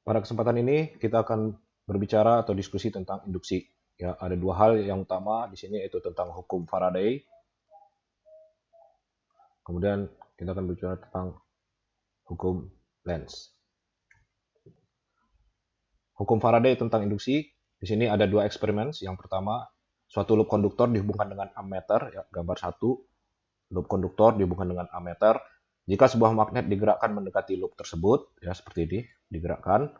Pada kesempatan ini kita akan berbicara atau diskusi tentang induksi. Ya, ada dua hal yang utama di sini yaitu tentang hukum Faraday. Kemudian kita akan berbicara tentang hukum Lenz. Hukum Faraday tentang induksi. Di sini ada dua eksperimen. Yang pertama, suatu loop konduktor dihubungkan dengan ammeter, ya, gambar 1. Loop konduktor dihubungkan dengan ammeter. Jika sebuah magnet digerakkan mendekati loop tersebut, ya seperti ini, digerakkan,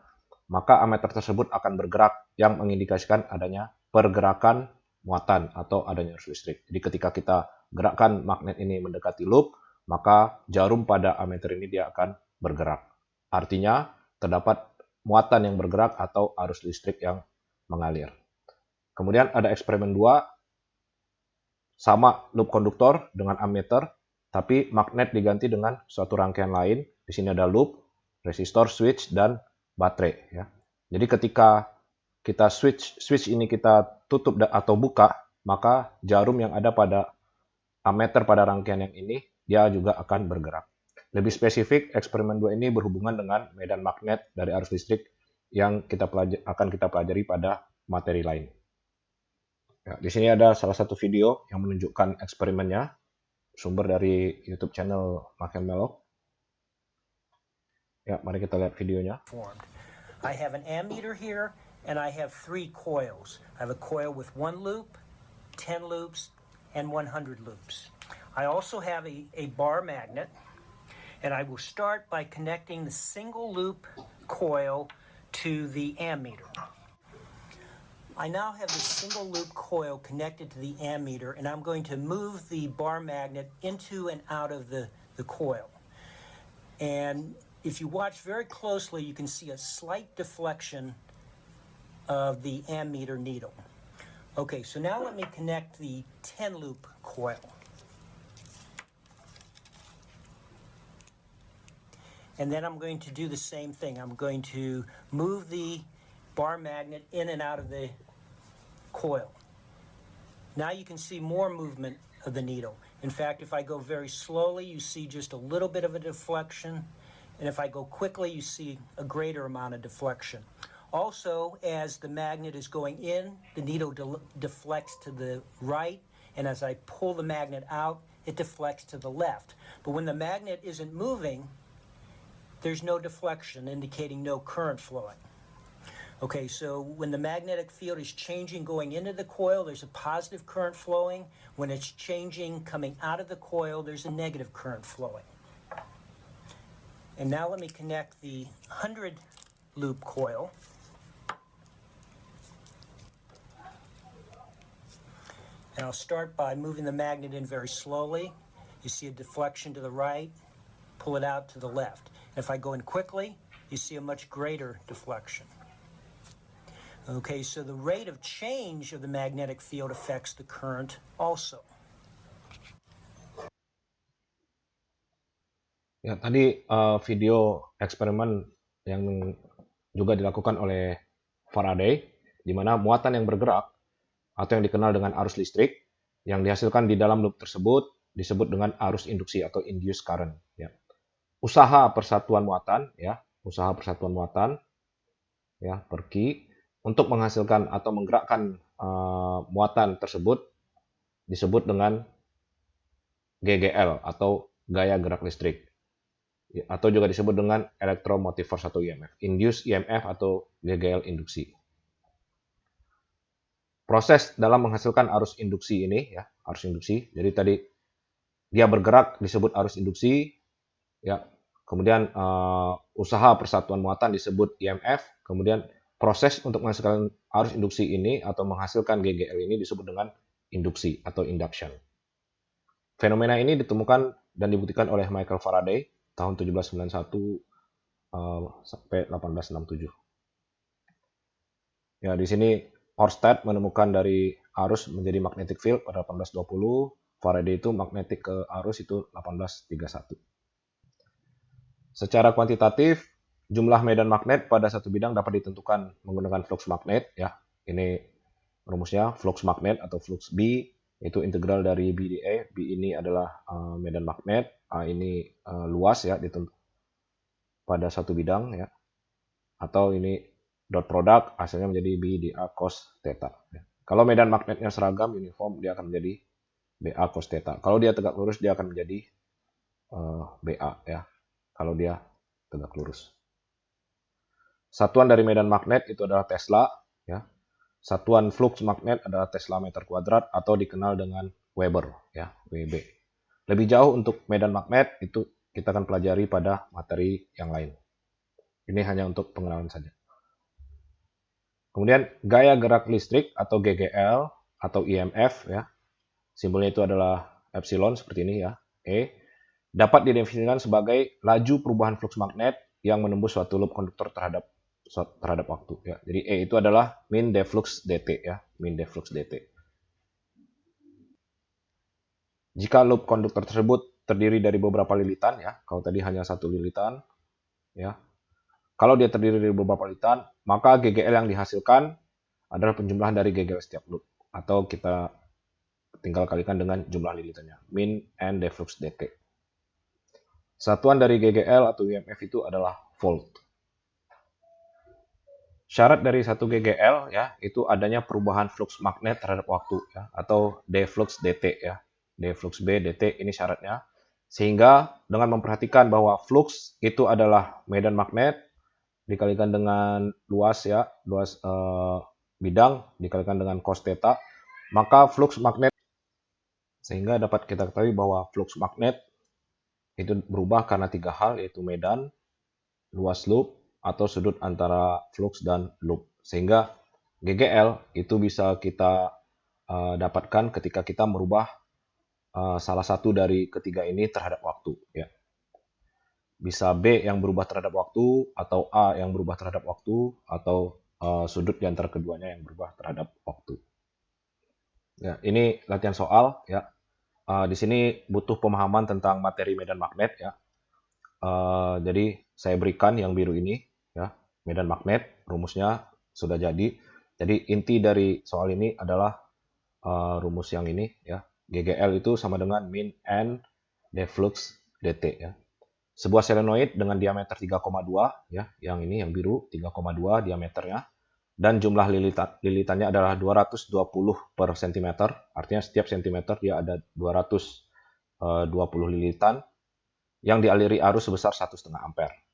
maka ammeter tersebut akan bergerak yang mengindikasikan adanya pergerakan muatan atau adanya arus listrik. Jadi ketika kita gerakkan magnet ini mendekati loop, maka jarum pada ammeter ini dia akan bergerak. Artinya terdapat muatan yang bergerak atau arus listrik yang mengalir. Kemudian ada eksperimen 2, sama loop konduktor dengan ammeter, tapi magnet diganti dengan suatu rangkaian lain. Di sini ada loop, resistor, switch, dan baterai. Ya. Jadi ketika kita switch ini kita tutup atau buka, maka jarum yang ada pada ammeter pada rangkaian yang ini, dia juga akan bergerak. Lebih spesifik, eksperimen 2 ini berhubungan dengan medan magnet dari arus listrik yang akan kita pelajari pada materi lain. Ya, di sini ada salah satu video yang menunjukkan eksperimennya, sumber dari YouTube channel Michael Mellog. Ya, mari kita lihat videonya. I have an ammeter here, and I have 3 coils. I have a coil with 1 loop, 10 loops, and 100 loops. I also have a bar magnet, and I will start by connecting the single loop coil to the ammeter. I now have the single loop coil connected to the ammeter, and I'm going to move the bar magnet into and out of the coil. And if you watch very closely, you can see a slight deflection of the ammeter needle. Okay, so now let me connect the 10 loop coil. And then I'm going to do the same thing. I'm going to move the bar magnet in and out of the coil. Now you can see more movement of the needle. In fact, if I go very slowly, you see just a little bit of a deflection. And if I go quickly, you see a greater amount of deflection. Also, as the magnet is going in, the needle deflects to the right. And as I pull the magnet out, it deflects to the left. But when the magnet isn't moving, there's no deflection, indicating no current flowing. Okay, so when the magnetic field is changing going into the coil, there's a positive current flowing. When it's changing coming out of the coil, there's a negative current flowing. And now let me connect the 100 loop coil. And I'll start by moving the magnet in very slowly. You see a deflection to the right, pull it out to the left. And if I go in quickly, you see a much greater deflection. Okay, so the rate of change of the magnetic field affects the current also. Ya, tadi video eksperimen yang juga dilakukan oleh Faraday, di mana muatan yang bergerak atau yang dikenal dengan arus listrik yang dihasilkan di dalam loop tersebut disebut dengan arus induksi atau induced current. Ya. Usaha persatuan muatan, ya, per Q untuk menghasilkan atau menggerakkan muatan tersebut disebut dengan GGL atau gaya gerak listrik, atau juga disebut dengan electromotive force atau EMF, induced EMF atau GGL induksi. Proses dalam menghasilkan arus induksi ini, ya, arus induksi. Jadi tadi dia bergerak disebut arus induksi, ya. Kemudian usaha persatuan muatan disebut EMF, kemudian proses untuk menghasilkan arus induksi ini atau menghasilkan GGL ini disebut dengan induksi atau induction. Fenomena ini ditemukan dan dibuktikan oleh Michael Faraday tahun 1791 sampai 1867. Ya, di sini Oersted menemukan dari arus menjadi magnetic field pada 1820, Faraday itu magnetic ke arus itu 1831. Secara kuantitatif, jumlah medan magnet pada satu bidang dapat ditentukan menggunakan flux magnet. Ya, ini rumusnya flux magnet atau flux B itu integral dari B di E. B ini adalah medan magnet, A ini luas ya pada satu bidang ya. atau ini dot product hasilnya menjadi B dA cos theta. Kalau medan magnetnya seragam uniform dia akan menjadi BA cos theta. Kalau dia tegak lurus dia akan menjadi BA ya. Kalau dia tegak lurus. Satuan dari medan magnet itu adalah Tesla ya. Satuan flux magnet adalah Tesla meter kuadrat atau dikenal dengan Weber ya, WB. Lebih jauh untuk medan magnet itu kita akan pelajari pada materi yang lain. Ini hanya untuk pengenalan saja. Kemudian gaya gerak listrik atau GGL atau IMF ya. Simbolnya itu adalah epsilon seperti ini ya, E. Dapat didefinisikan sebagai laju perubahan flux magnet yang menembus suatu loop konduktor terhadap waktu ya. Jadi E itu adalah mean deflux dt ya, mean deflux dt. Jika loop konduktor tersebut terdiri dari beberapa lilitan ya, kalau tadi hanya satu lilitan ya. Kalau dia terdiri dari beberapa lilitan, maka GGL yang dihasilkan adalah penjumlahan dari GGL setiap loop atau kita tinggal kalikan dengan jumlah lilitannya, mean and deflux dt. Satuan dari GGL atau IMF itu adalah volt. Syarat dari satu GGL ya itu adanya perubahan flux magnet terhadap waktu ya, atau deflux dt ya. Deflux B dt ini syaratnya. Sehingga dengan memperhatikan bahwa flux itu adalah medan magnet dikalikan dengan luas ya, luas bidang dikalikan dengan cos theta, maka flux magnet, sehingga dapat kita ketahui bahwa flux magnet itu berubah karena tiga hal, yaitu medan, luas loop, atau sudut antara flux dan loop. Sehingga GGL itu bisa kita dapatkan ketika kita merubah salah satu dari ketiga ini terhadap waktu ya. Bisa B yang berubah terhadap waktu, atau A yang berubah terhadap waktu, atau sudut di antara keduanya yang berubah terhadap waktu. Ya, ini latihan soal ya. Di sini butuh pemahaman tentang materi medan magnet ya. Jadi saya berikan yang biru ini ya, medan magnet, rumusnya sudah jadi. Jadi inti dari soal ini adalah rumus yang ini ya. GGL itu sama dengan mean and deflux dt ya. Sebuah solenoid dengan diameter 3,2 ya, yang ini yang biru 3,2 diameternya, dan jumlah lilitannya adalah 220 per cm, artinya setiap cm dia ada 220 lilitan yang dialiri arus sebesar 1,5 ampere.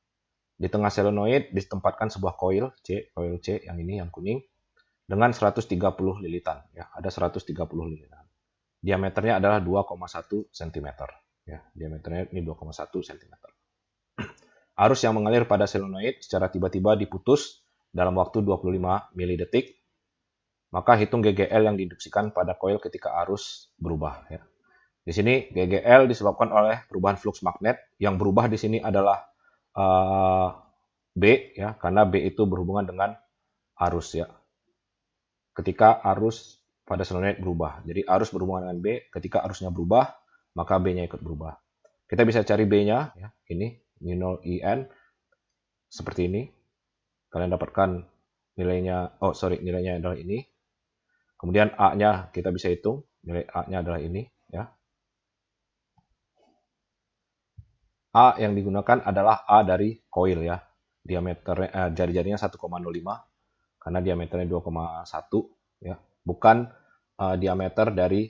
Di tengah solenoid ditempatkan sebuah koil C yang ini yang kuning dengan 130 lilitan ya, ada 130 lilitan. Diameternya adalah 2,1 cm ya, diameternya ini 2,1 cm. Arus yang mengalir pada solenoid secara tiba-tiba diputus dalam waktu 25 milidetik, maka hitung GGL yang diinduksikan pada koil ketika arus berubah ya. Di sini GGL disebabkan oleh perubahan flux magnet, yang berubah di sini adalah B ya, karena B itu berhubungan dengan arus ya. Ketika arus pada solenoid berubah. Jadi arus berhubungan dengan B, ketika arusnya berubah, maka B-nya ikut berubah. Kita bisa cari B-nya ya, ini mu0 IN seperti ini. Kalian dapatkan nilainya, nilainya adalah ini. Kemudian A-nya kita bisa hitung, nilai A-nya adalah ini ya. A yang digunakan adalah A dari koil ya. Diameternya jari-jarinya 1,05 karena diameternya 2,1 ya. Bukan diameter dari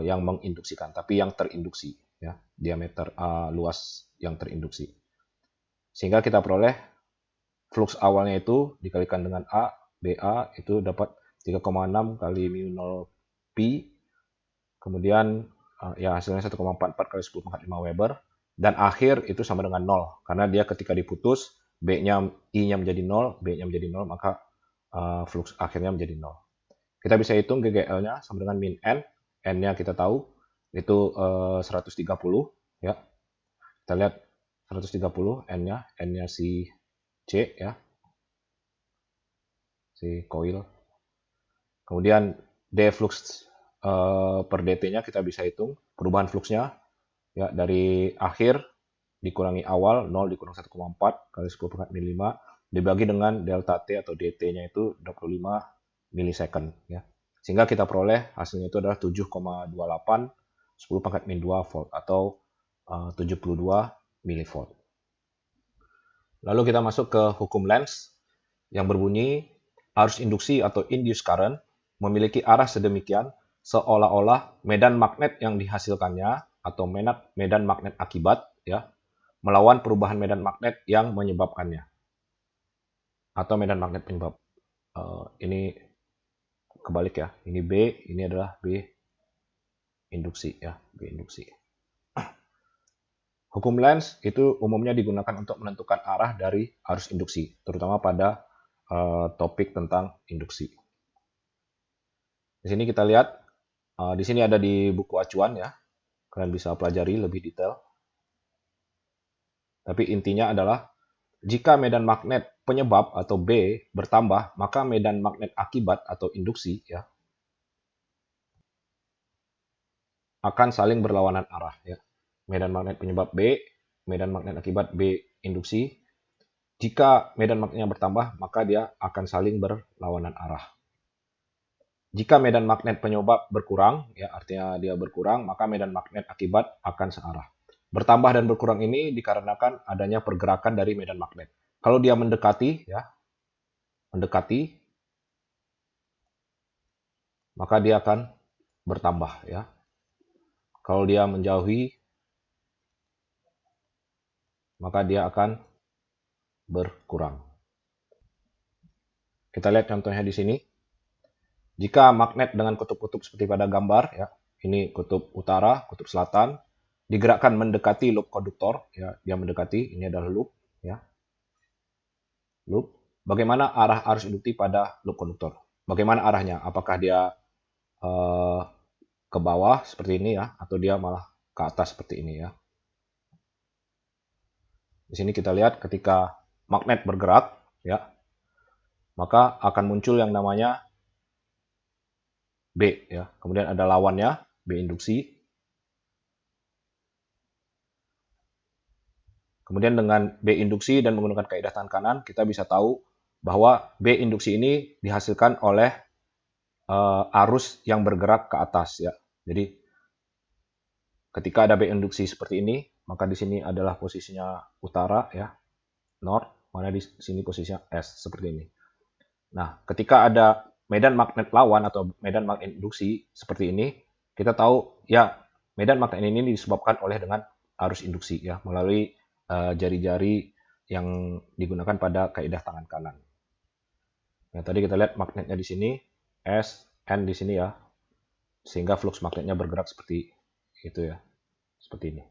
yang menginduksikan, tapi yang terinduksi ya. Diameter luas yang terinduksi. Sehingga kita peroleh flux awalnya itu dikalikan dengan A, BA itu dapat 3,6 kali mu0 pi. Kemudian ya hasilnya 1,44 kali 10⁵ Weber. Dan akhir itu sama dengan 0. Karena dia ketika diputus, I-nya menjadi 0, B-nya menjadi 0, maka flux akhirnya menjadi 0. Kita bisa hitung GGL-nya sama dengan min N. N-nya kita tahu, itu 130. Ya. Kita lihat 130 N-nya. N-nya si C ya. Si coil. Kemudian deflux per dt-nya kita bisa hitung. Perubahan fluxnya ya, dari akhir dikurangi awal 0 dikurang 1,4 kali 10⁵ dibagi dengan delta T atau dt-nya itu 25 milisecond ya. Sehingga kita peroleh hasilnya itu adalah 7,28 10⁻², volt atau 72 milivolt. Lalu kita masuk ke hukum Lenz yang berbunyi arus induksi atau induced current memiliki arah sedemikian seolah-olah medan magnet yang dihasilkannya atau medan magnet akibat ya melawan perubahan medan magnet yang menyebabkannya atau medan magnet penyebab. Ini kebalik ya. Ini B, ini adalah B induksi ya, B induksi. Hukum Lenz itu umumnya digunakan untuk menentukan arah dari arus induksi, terutama pada topik tentang induksi. Di sini kita lihat, di sini ada di buku acuan ya, kalian bisa pelajari lebih detail. Tapi intinya adalah, jika medan magnet penyebab atau B bertambah, maka medan magnet akibat atau induksi ya akan saling berlawanan arah ya. Medan magnet penyebab B, medan magnet akibat B induksi. Jika medan magnetnya bertambah, maka dia akan saling berlawanan arah. Jika medan magnet penyebab berkurang, ya artinya dia berkurang, maka medan magnet akibat akan searah. Bertambah dan berkurang ini dikarenakan adanya pergerakan dari medan magnet. Kalau dia mendekati, ya, maka dia akan bertambah, ya. Kalau dia menjauhi, maka dia akan berkurang. Kita lihat contohnya di sini. Jika magnet dengan kutub-kutub seperti pada gambar, ya, ini kutub utara, kutub selatan, digerakkan mendekati loop konduktor, ya, dia mendekati, ini adalah loop, ya, loop. Bagaimana arah arus induktif pada loop konduktor? Bagaimana arahnya? Apakah dia ke bawah seperti ini ya, atau dia malah ke atas seperti ini ya? Di sini kita lihat ketika magnet bergerak, ya, maka akan muncul yang namanya B, ya. Kemudian ada lawannya B induksi. Kemudian dengan B induksi dan menggunakan kaidah tangan kanan, kita bisa tahu bahwa B induksi ini dihasilkan oleh arus yang bergerak ke atas ya. Jadi ketika ada B induksi seperti ini, maka di sini adalah posisinya utara ya, north, mana di sini posisinya S seperti ini. Nah, ketika ada medan magnet lawan atau medan magnet induksi seperti ini, kita tahu ya medan magnet ini disebabkan oleh dengan arus induksi ya, melalui jari-jari yang digunakan pada kaidah tangan kanan. Nah, tadi kita lihat magnetnya di sini, S, N di sini ya, sehingga flux magnetnya bergerak seperti itu ya, seperti ini.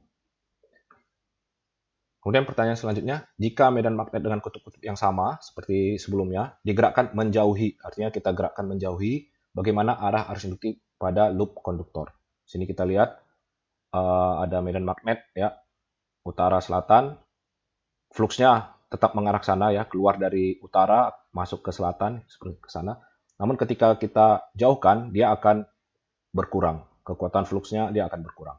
Kemudian pertanyaan selanjutnya, jika medan magnet dengan kutub-kutub yang sama seperti sebelumnya digerakkan menjauhi, artinya kita gerakkan menjauhi, bagaimana arah arus induktif pada loop konduktor? Sini kita lihat ada medan magnet ya, utara selatan, fluxnya tetap mengarah ke sana ya, keluar dari utara masuk ke selatan seperti ke sana. Namun ketika kita jauhkan, dia akan berkurang, kekuatan fluxnya dia akan berkurang.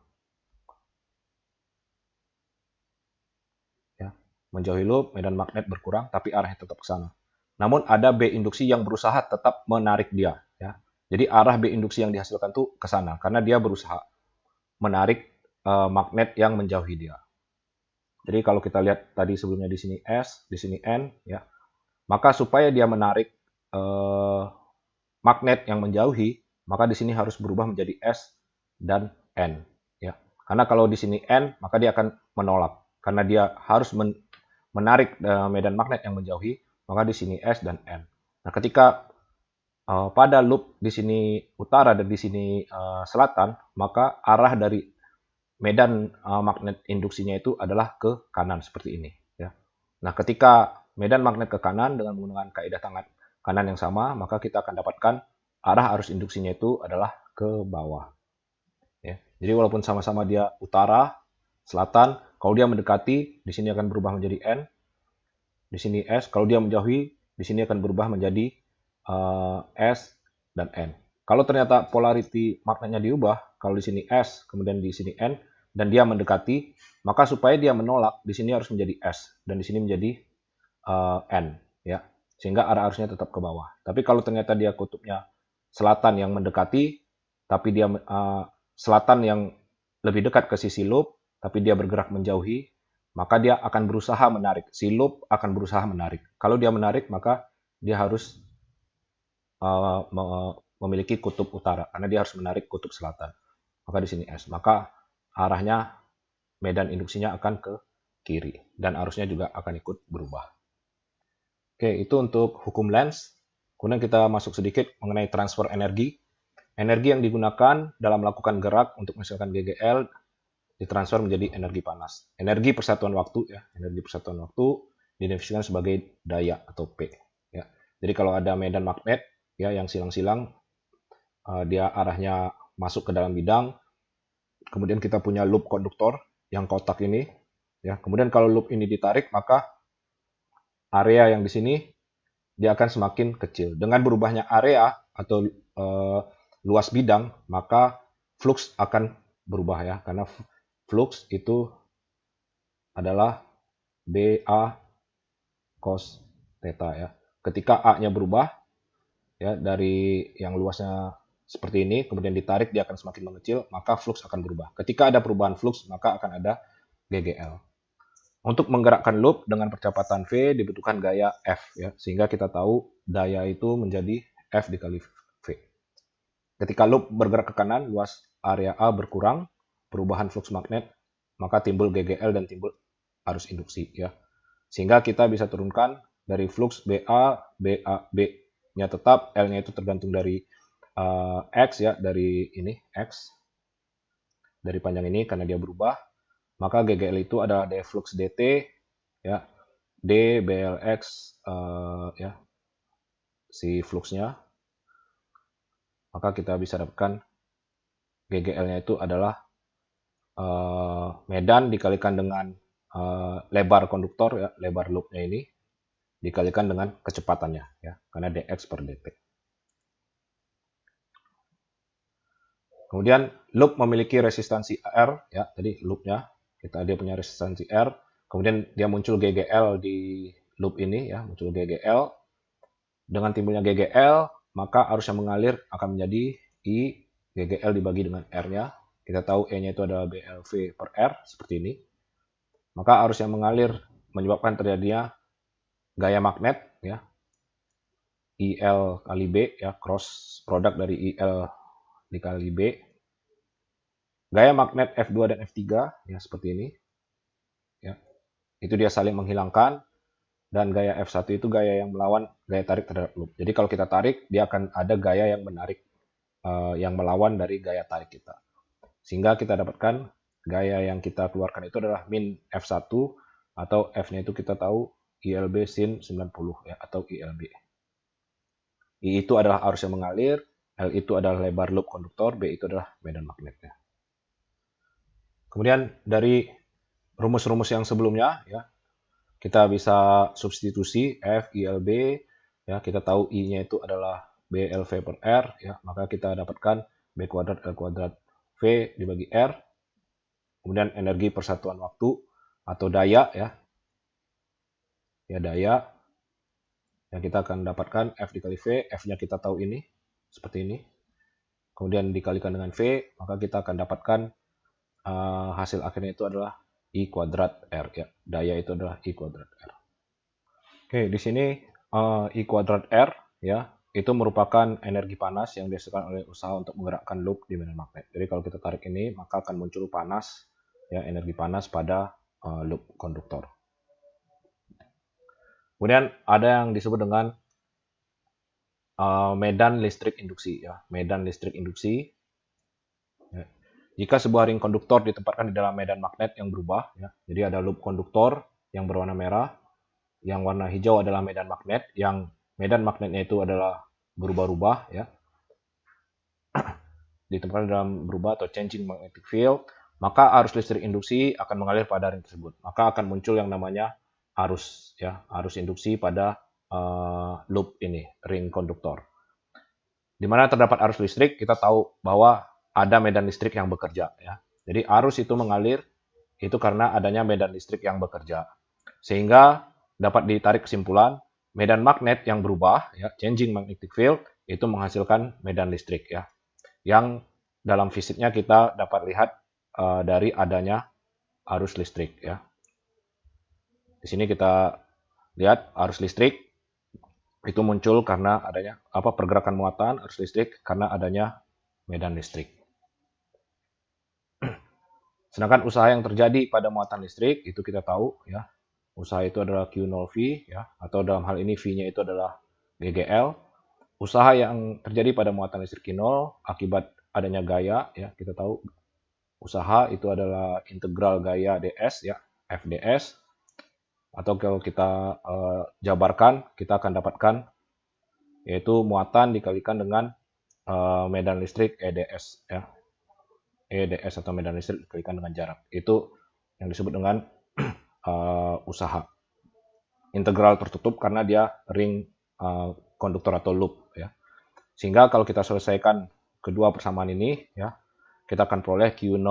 Ya, menjauhi loop, medan magnet berkurang, tapi arahnya tetap ke sana. Namun ada B induksi yang berusaha tetap menarik dia. Ya. Jadi arah B induksi yang dihasilkan tuh ke sana, karena dia berusaha menarik magnet yang menjauhi dia. Jadi kalau kita lihat tadi sebelumnya di sini S, di sini N, ya, maka supaya dia menarik magnet yang menjauhi, maka di sini harus berubah menjadi S dan N. Ya. Karena kalau di sini N, maka dia akan menolak. Karena dia harus menarik medan magnet yang menjauhi, maka di sini S dan N. Nah, ketika pada loop di sini utara dan di sini selatan, maka arah dari medan magnet induksinya itu adalah ke kanan seperti ini. Ya. Nah, ketika medan magnet ke kanan dengan menggunakan kaidah tangan kanan yang sama, maka kita akan dapatkan arah arus induksinya itu adalah ke bawah. Ya. Jadi walaupun sama-sama dia utara, selatan, kalau dia mendekati, di sini akan berubah menjadi N, di sini S. Kalau dia menjauhi, di sini akan berubah menjadi S dan N. Kalau ternyata polarity magnetnya diubah, kalau di sini S, kemudian di sini N, dan dia mendekati, maka supaya dia menolak, di sini harus menjadi S, dan di sini menjadi N, ya, sehingga arah arusnya tetap ke bawah. Tapi kalau ternyata dia kutubnya selatan yang mendekati, tapi dia selatan yang lebih dekat ke sisi loop, tapi dia bergerak menjauhi, maka dia akan berusaha menarik. Si loop akan berusaha menarik. Kalau dia menarik, maka dia harus memiliki kutub utara, karena dia harus menarik kutub selatan. Maka di sini S. Maka arahnya medan induksinya akan ke kiri, dan arusnya juga akan ikut berubah. Oke, itu untuk hukum Lenz. Kemudian kita masuk sedikit mengenai transfer energi. Energi yang digunakan dalam melakukan gerak untuk menghasilkan GGL ditransfer menjadi energi panas. Energi persatuan waktu, ya, energi persatuan waktu didefinisikan sebagai daya atau P. Ya. Jadi kalau ada medan magnet, ya, yang silang-silang, dia arahnya masuk ke dalam bidang. Kemudian kita punya loop konduktor yang kotak ini, ya. Kemudian kalau loop ini ditarik, maka area yang di sini dia akan semakin kecil. Dengan berubahnya area atau luas bidang, maka flux akan berubah, ya, karena flux itu adalah BA cos theta, ya. Ketika A-nya berubah, ya, dari yang luasnya seperti ini, kemudian ditarik dia akan semakin mengecil, maka flux akan berubah. Ketika ada perubahan flux, maka akan ada GGL. Untuk menggerakkan loop dengan percepatan V dibutuhkan gaya F, ya, sehingga kita tahu daya itu menjadi F dikali V. Ketika loop bergerak ke kanan, luas area A berkurang, perubahan flux magnet, maka timbul GGL dan timbul arus induksi, ya. Sehingga kita bisa turunkan dari flux BA, B-nya tetap, L-nya itu tergantung dari X, ya, dari ini X, dari panjang ini karena dia berubah. Maka GGL itu adalah D flux dt, ya, D BLX, ya, si fluxnya. Maka kita bisa dapatkan GGL-nya itu adalah medan dikalikan dengan lebar konduktor, ya, lebar loopnya ini dikalikan dengan kecepatannya, ya, karena dx per dt. Kemudian loop memiliki resistansi R, ya, tadi loopnya dia punya resistansi R. Kemudian dia muncul GGL di loop ini, ya, muncul GGL. Dengan timbulnya GGL, maka arus yang mengalir akan menjadi I, GGL dibagi dengan R-nya. Kita tahu E-nya itu adalah BLV per R, seperti ini. Maka arus yang mengalir menyebabkan terjadinya gaya magnet, ya, IL kali B, ya, cross product dari IL dikali B. Gaya magnet F2 dan F3, ya, seperti ini. Ya. Itu dia saling menghilangkan. Dan gaya F1 itu gaya yang melawan gaya tarik terhadap loop. Jadi kalau kita tarik, dia akan ada gaya yang menarik, yang melawan dari gaya tarik kita. Sehingga kita dapatkan gaya yang kita keluarkan itu adalah min F1, atau F-nya itu kita tahu ILB sin 90, ya, atau ILB. I itu adalah arus yang mengalir, L itu adalah lebar loop konduktor, B itu adalah medan magnetnya. Kemudian dari rumus-rumus yang sebelumnya, ya, kita bisa substitusi F, ILB, ya, kita tahu I-nya itu adalah BLV per R, ya, maka kita dapatkan B kuadrat L kuadrat V dibagi R. Kemudian energi persatuan waktu atau daya, ya, daya yang kita akan dapatkan F dikali V, F-nya kita tahu ini, seperti ini. Kemudian dikalikan dengan V, maka kita akan dapatkan hasil akhirnya itu adalah I kuadrat R, ya. Daya itu adalah I kuadrat R. Oke, di sini I kuadrat R, ya, itu merupakan energi panas yang dihasilkan oleh usaha untuk menggerakkan loop di medan magnet. Jadi kalau kita tarik ini, maka akan muncul panas, ya, energi panas pada loop konduktor. Kemudian ada yang disebut dengan medan listrik induksi, ya, medan listrik induksi. Ya. Jika sebuah ring konduktor ditempatkan di dalam medan magnet yang berubah, ya, jadi ada loop konduktor yang berwarna merah, yang warna hijau adalah medan magnet, yang medan magnetnya itu adalah berubah-ubah, ya, ditempatkan dalam berubah atau changing magnetic field, maka arus listrik induksi akan mengalir pada ring tersebut. Maka akan muncul yang namanya arus, ya, arus induksi pada loop ini, ring konduktor. Di mana terdapat arus listrik, kita tahu bahwa ada medan listrik yang bekerja, ya. Jadi arus itu mengalir itu karena adanya medan listrik yang bekerja. Sehingga dapat ditarik kesimpulan medan magnet yang berubah, ya, changing magnetic field, itu menghasilkan medan listrik, ya. Yang dalam fisiknya kita dapat lihat dari adanya arus listrik, ya. Di sini kita lihat arus listrik itu muncul karena adanya pergerakan muatan arus listrik karena adanya medan listrik. Sedangkan usaha yang terjadi pada muatan listrik itu kita tahu ya. Usaha itu adalah Q0V ya, atau dalam hal ini V-nya itu adalah GGL. Usaha yang terjadi pada muatan listrik Q0 akibat adanya gaya ya, kita tahu usaha itu adalah integral gaya ds ya, FDS. Atau kalau kita jabarkan, kita akan dapatkan yaitu muatan dikalikan dengan medan listrik EDS ya. EDS atau medan listrik dikalikan dengan jarak. Itu yang disebut dengan usaha. Integral tertutup karena dia ring konduktor atau loop ya. Sehingga kalau kita selesaikan kedua persamaan ini ya, kita akan peroleh Q0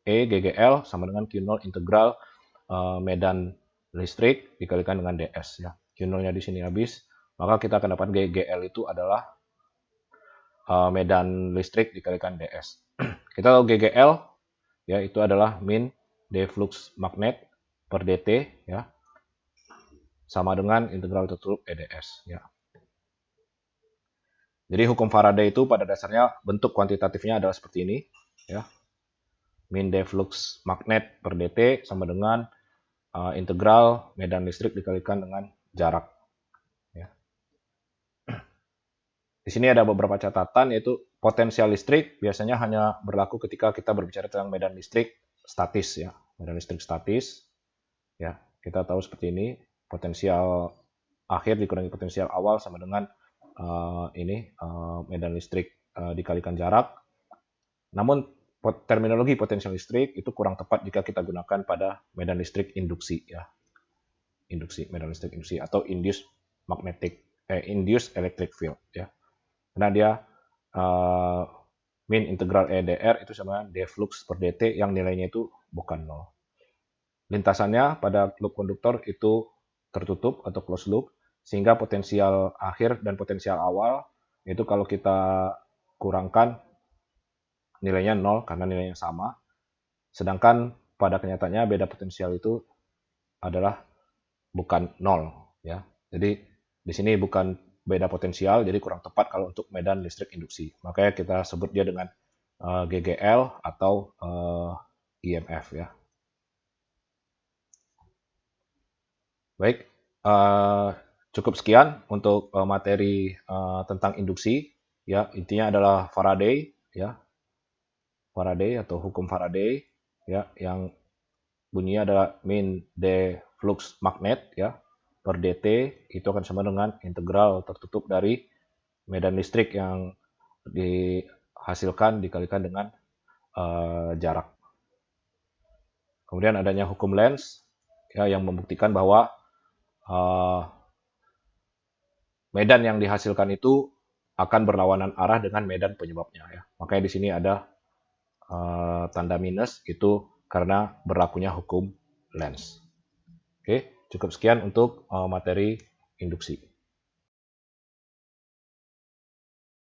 E GGL sama dengan Q0 integral medan listrik dikalikan dengan ds ya. Q0-nya di sini habis, maka kita akan dapat GGL itu adalah medan listrik dikalikan ds. Kita tahu GGL ya itu adalah min d flux magnet per dt ya sama dengan integral tertutup EDS ya. Jadi hukum Faraday itu pada dasarnya bentuk kuantitatifnya adalah seperti ini ya. Min d flux magnet per dt sama dengan integral medan listrik dikalikan dengan jarak ya. Di sini ada beberapa catatan, yaitu potensial listrik biasanya hanya berlaku ketika kita berbicara tentang medan listrik statis ya. Medan listrik statis ya, kita tahu seperti ini, potensial akhir dikurangi potensial awal sama dengan medan listrik dikalikan jarak. Namun terminologi potensial listrik itu kurang tepat jika kita gunakan pada medan listrik induksi ya. Medan listrik induksi atau induced electric field ya. Karena dia min integral EDR itu sama d flux per dt yang nilainya itu bukan 0. Lintasannya pada loop konduktor itu tertutup atau closed loop, sehingga potensial akhir dan potensial awal itu kalau kita kurangkan nilainya 0 karena nilainya sama. Sedangkan pada kenyataannya beda potensial itu adalah bukan 0 ya. Jadi di sini bukan beda potensial, jadi kurang tepat kalau untuk medan listrik induksi. Makanya kita sebut dia dengan GGL atau IMF ya. Baik, cukup sekian untuk materi tentang induksi ya. Intinya adalah Faraday ya. Faraday atau hukum Faraday ya, yang bunyinya adalah min d flux magnet ya per dt itu akan sama dengan integral tertutup dari medan listrik yang dihasilkan dikalikan dengan jarak. Kemudian adanya hukum Lenz ya, yang membuktikan bahwa medan yang dihasilkan itu akan berlawanan arah dengan medan penyebabnya ya. Makanya di sini ada tanda minus, itu karena berlakunya hukum Lenz. Oke, cukup sekian untuk materi induksi.